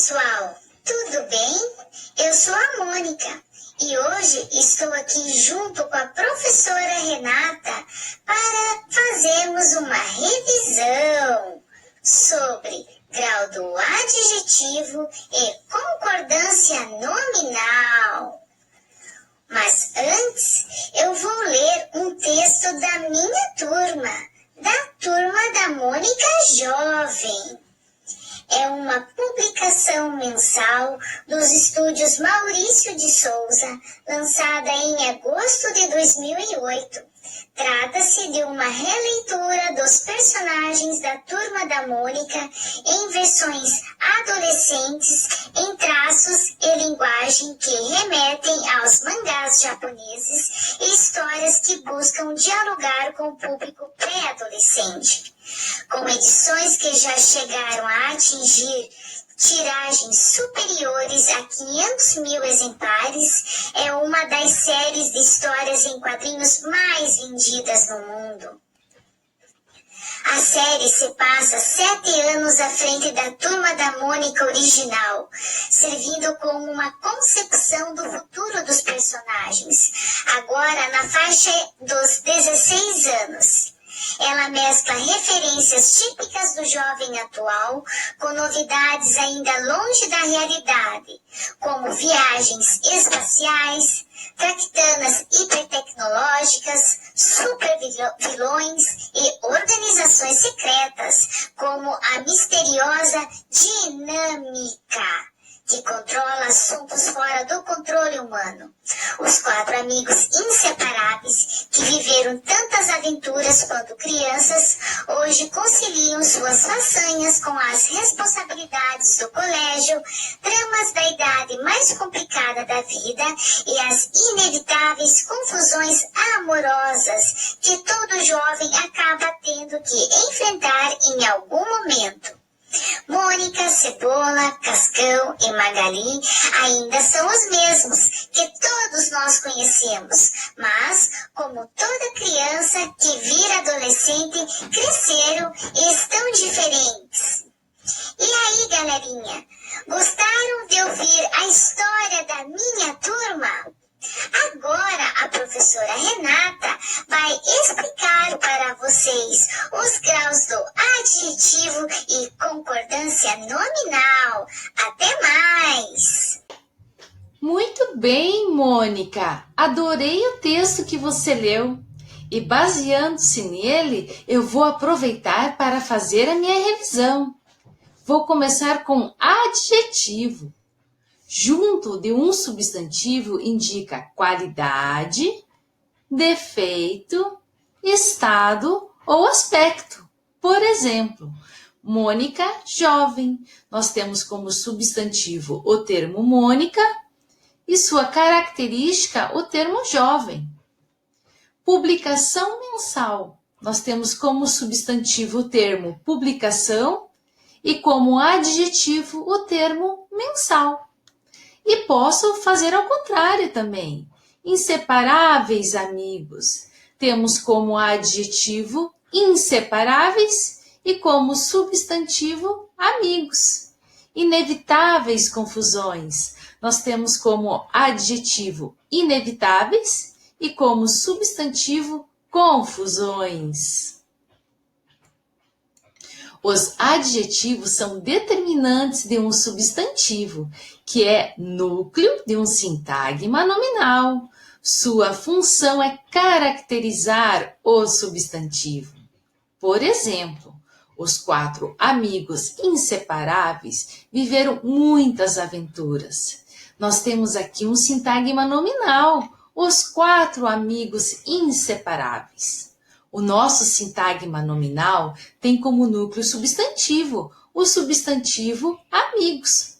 pessoal, tudo bem? Eu sou a Mônica e hoje estou aqui junto com a professora Renata para fazermos uma revisão sobre grau do adjetivo e concordância nominal. Mas antes, eu vou ler um texto da minha turma, da turma da Mônica Jovem. É uma publicação mensal dos estúdios Maurício de Souza, lançada em agosto de 2008. Trata-se de uma releitura dos personagens da Turma da Mônica em versões adolescentes, em traços e linguagem que remetem aos mangás japoneses e histórias que buscam dialogar com o público pré-adolescente. Com edições que já chegaram a atingir tiragens superiores a 500 mil exemplares, é uma das séries de histórias em quadrinhos mais vendidas no mundo. A série se passa 7 anos à frente da Turma da Mônica original, servindo como uma concepção do futuro dos personagens, agora na faixa dos 16 anos. Ela mescla referências típicas do jovem atual com novidades ainda longe da realidade, como viagens espaciais, traquitanas hipertecnológicas, supervilões e organizações secretas, como a misteriosa Dinâmica, que controla assuntos fora do controle humano. Os 4 amigos inseparáveis, que viveram tantas aventuras quanto crianças, hoje conciliam suas façanhas com as responsabilidades do colégio, tramas da idade mais complicada da vida e as inevitáveis confusões amorosas que todo jovem acaba tendo que enfrentar em algum momento. Mônica, Cebola, Cascão e Magali ainda são os mesmos que todos nós conhecemos, mas, como toda criança que vira adolescente, cresceram e estão diferentes. E aí, galerinha, gostaram de ouvir a história da minha turma? Agora a professora Renata vai explicar para vocês os graus do adjetivo e concordância nominal. Até mais! Muito bem, Mônica! Adorei o texto que você leu. E baseando-se nele, eu vou aproveitar para fazer a minha revisão. Vou começar com adjetivo. Junto de um substantivo indica qualidade, defeito, estado ou aspecto. Por exemplo, Mônica jovem. Nós temos como substantivo o termo Mônica e sua característica o termo jovem. Publicação mensal. Nós temos como substantivo o termo publicação e como adjetivo o termo mensal. E posso fazer ao contrário também. Inseparáveis amigos. Temos como adjetivo inseparáveis e como substantivo amigos. Inevitáveis confusões. Nós temos como adjetivo inevitáveis e como substantivo confusões. Os adjetivos são determinantes de um substantivo, que é núcleo de um sintagma nominal. Sua função é caracterizar o substantivo. Por exemplo, os 4 amigos inseparáveis viveram muitas aventuras. Nós temos aqui um sintagma nominal, os 4 amigos inseparáveis. O nosso sintagma nominal tem como núcleo substantivo, o substantivo amigos.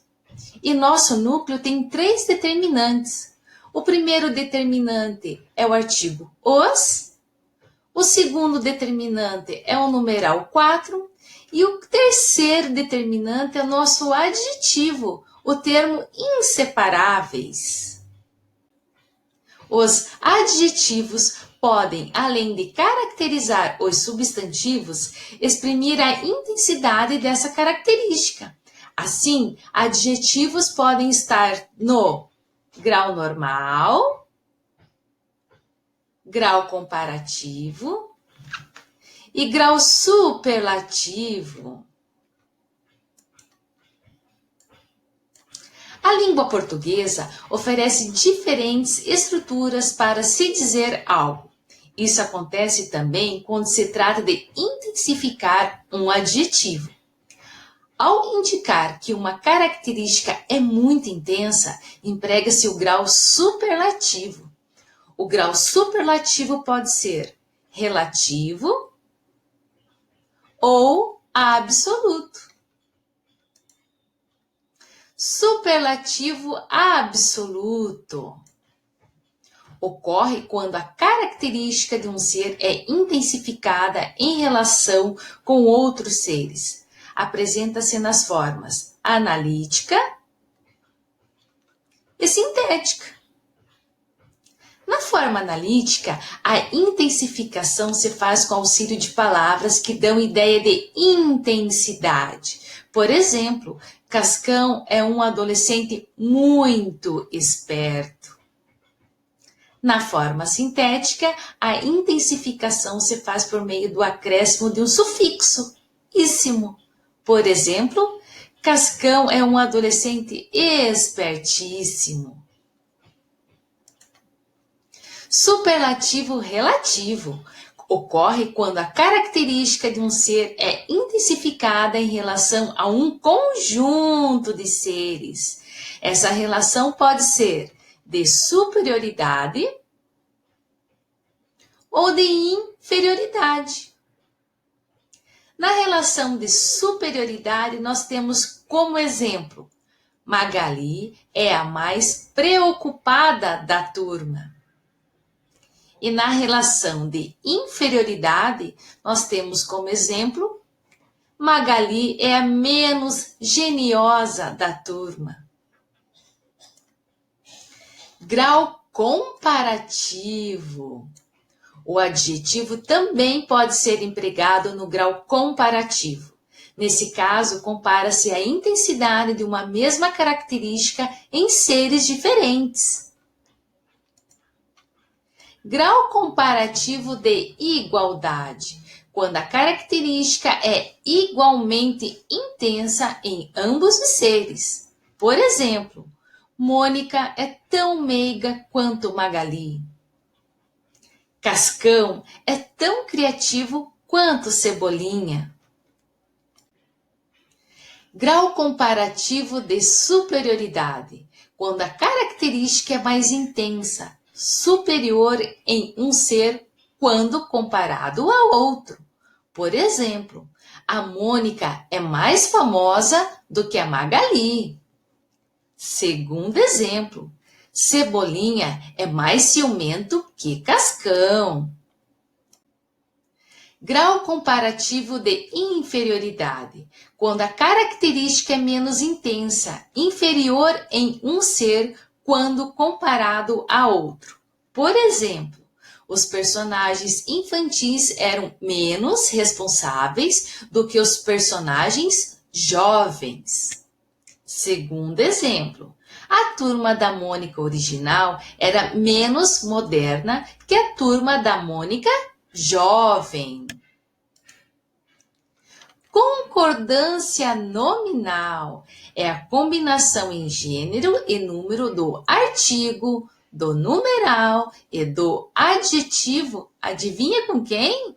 E nosso núcleo tem 3 determinantes. O primeiro determinante é o artigo os, o segundo determinante é o numeral 4 e o terceiro determinante é o nosso adjetivo, o termo inseparáveis. Os adjetivos podem, além de caracterizar os substantivos, exprimir a intensidade dessa característica. Assim, adjetivos podem estar no grau normal, grau comparativo e grau superlativo. A língua portuguesa oferece diferentes estruturas para se dizer algo. Isso acontece também quando se trata de intensificar um adjetivo. Ao indicar que uma característica é muito intensa, emprega-se o grau superlativo. O grau superlativo pode ser relativo ou absoluto. Superlativo absoluto ocorre quando a característica de um ser é intensificada em relação com outros seres. Apresenta-se nas formas analítica e sintética. Na forma analítica, a intensificação se faz com auxílio de palavras que dão ideia de intensidade. Por exemplo, Cascão é um adolescente muito esperto. Na forma sintética, a intensificação se faz por meio do acréscimo de um sufixo, íssimo. Por exemplo, Cascão é um adolescente espertíssimo. Superlativo relativo ocorre quando a característica de um ser é intensificada em relação a um conjunto de seres. Essa relação pode ser de superioridade ou de inferioridade. Na relação de superioridade, nós temos como exemplo: Magali é a mais preocupada da turma. E na relação de inferioridade, nós temos como exemplo: Magali é a menos geniosa da turma. Grau comparativo. O adjetivo também pode ser empregado no grau comparativo. Nesse caso, compara-se a intensidade de uma mesma característica em seres diferentes. Grau comparativo de igualdade, quando a característica é igualmente intensa em ambos os seres. Por exemplo, Mônica é tão meiga quanto Magali. Cascão é tão criativo quanto Cebolinha. Grau comparativo de superioridade, quando a característica é mais intensa, superior em um ser quando comparado a outro. Por exemplo, a Mônica é mais famosa do que a Magali. Segundo exemplo, Cebolinha é mais ciumento que Cascão. Grau comparativo de inferioridade, quando a característica é menos intensa, inferior em um ser quando comparado a outro. Por exemplo, os personagens infantis eram menos responsáveis do que os personagens jovens. Segundo exemplo, a turma da Mônica original era menos moderna que a turma da Mônica jovem. Concordância nominal é a combinação em gênero e número do artigo, do numeral e do adjetivo. Adivinha com quem?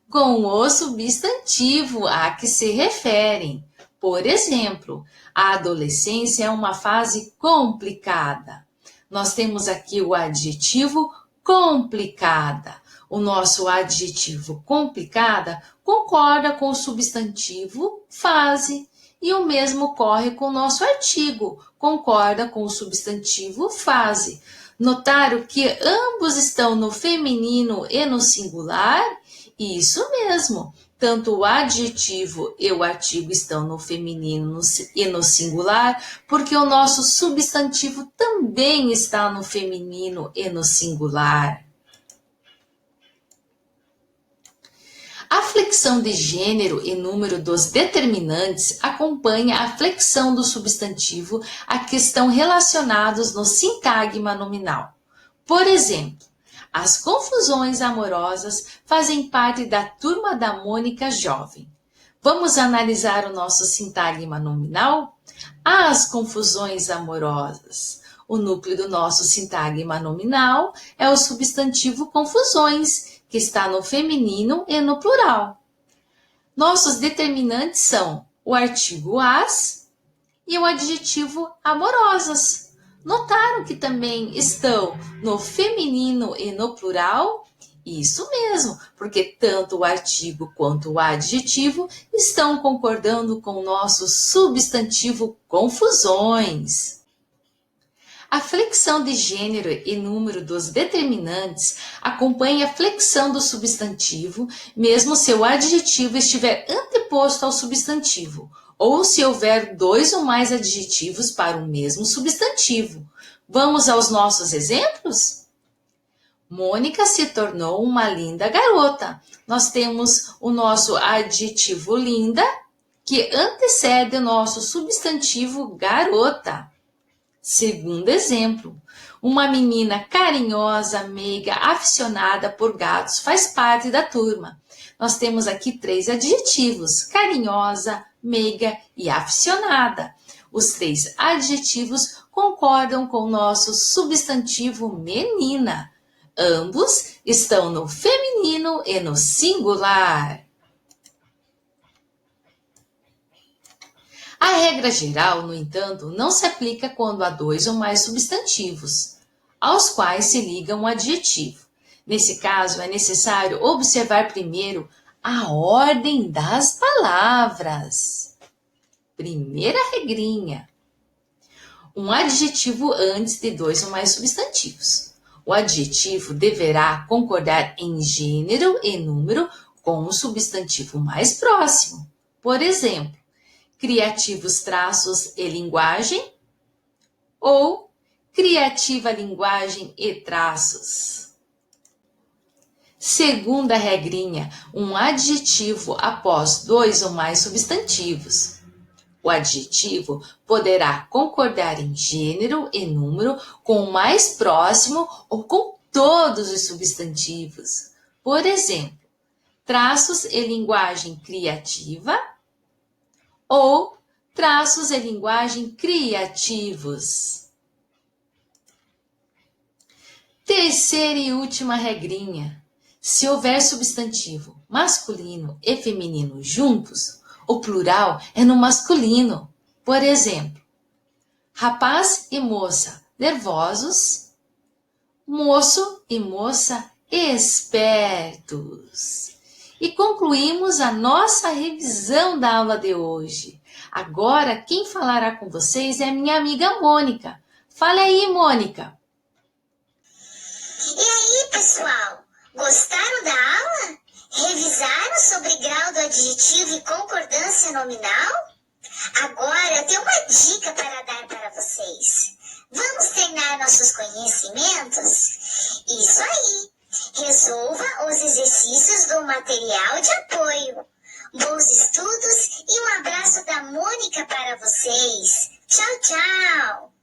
Com o substantivo a que se referem. Por exemplo, a adolescência é uma fase complicada. Nós temos aqui o adjetivo complicada. O nosso adjetivo complicada concorda com o substantivo fase. E o mesmo ocorre com o nosso artigo, concorda com o substantivo fase. Notaram que ambos estão no feminino e no singular? Isso mesmo. Tanto o adjetivo e o artigo estão no feminino e no singular, porque o nosso substantivo também está no feminino e no singular. A flexão de gênero e número dos determinantes acompanha a flexão do substantivo a que estão relacionados no sintagma nominal. Por exemplo, as confusões amorosas fazem parte da turma da Mônica jovem. Vamos analisar o nosso sintagma nominal? As confusões amorosas. O núcleo do nosso sintagma nominal é o substantivo confusões, que está no feminino e no plural. Nossos determinantes são o artigo as e o adjetivo amorosas. Notaram que também estão no feminino e no plural? Isso mesmo, porque tanto o artigo quanto o adjetivo estão concordando com o nosso substantivo confusões. A flexão de gênero e número dos determinantes acompanha a flexão do substantivo, mesmo se o adjetivo estiver anteposto ao substantivo, ou se houver 2 ou mais adjetivos para o mesmo substantivo. Vamos aos nossos exemplos? Mônica se tornou uma linda garota. Nós temos o nosso adjetivo linda, que antecede o nosso substantivo garota. Segundo exemplo, uma menina carinhosa, meiga, aficionada por gatos faz parte da turma. Nós temos aqui 3 adjetivos: carinhosa, meiga e aficionada. Os 3 adjetivos concordam com o nosso substantivo menina. Ambos estão no feminino e no singular. A regra geral, no entanto, não se aplica quando há 2 ou mais substantivos, aos quais se liga um adjetivo. Nesse caso, é necessário observar primeiro a ordem das palavras. Primeira regrinha: um adjetivo antes de 2 ou mais substantivos. O adjetivo deverá concordar em gênero e número com o substantivo mais próximo. Por exemplo, criativos traços e linguagem, ou criativa linguagem e traços. Segunda regrinha: um adjetivo após 2 ou mais substantivos. O adjetivo poderá concordar em gênero e número com o mais próximo ou com todos os substantivos. Por exemplo, traços e linguagem criativa, ou traços e linguagem criativos. Terceira e última regrinha: se houver substantivo masculino e feminino juntos, o plural é no masculino. Por exemplo, rapaz e moça nervosos, moço e moça espertos. E concluímos a nossa revisão da aula de hoje. Agora, quem falará com vocês é a minha amiga Mônica. Fala aí, Mônica. E aí, pessoal? Gostaram da aula? Revisaram sobre grau do adjetivo e concordância nominal? Agora eu tenho uma dica para dar para vocês. Vamos treinar nossos conhecimentos? Isso aí! Resolva os exercícios do material de apoio. Bons estudos e um abraço da Mônica para vocês. Tchau, tchau!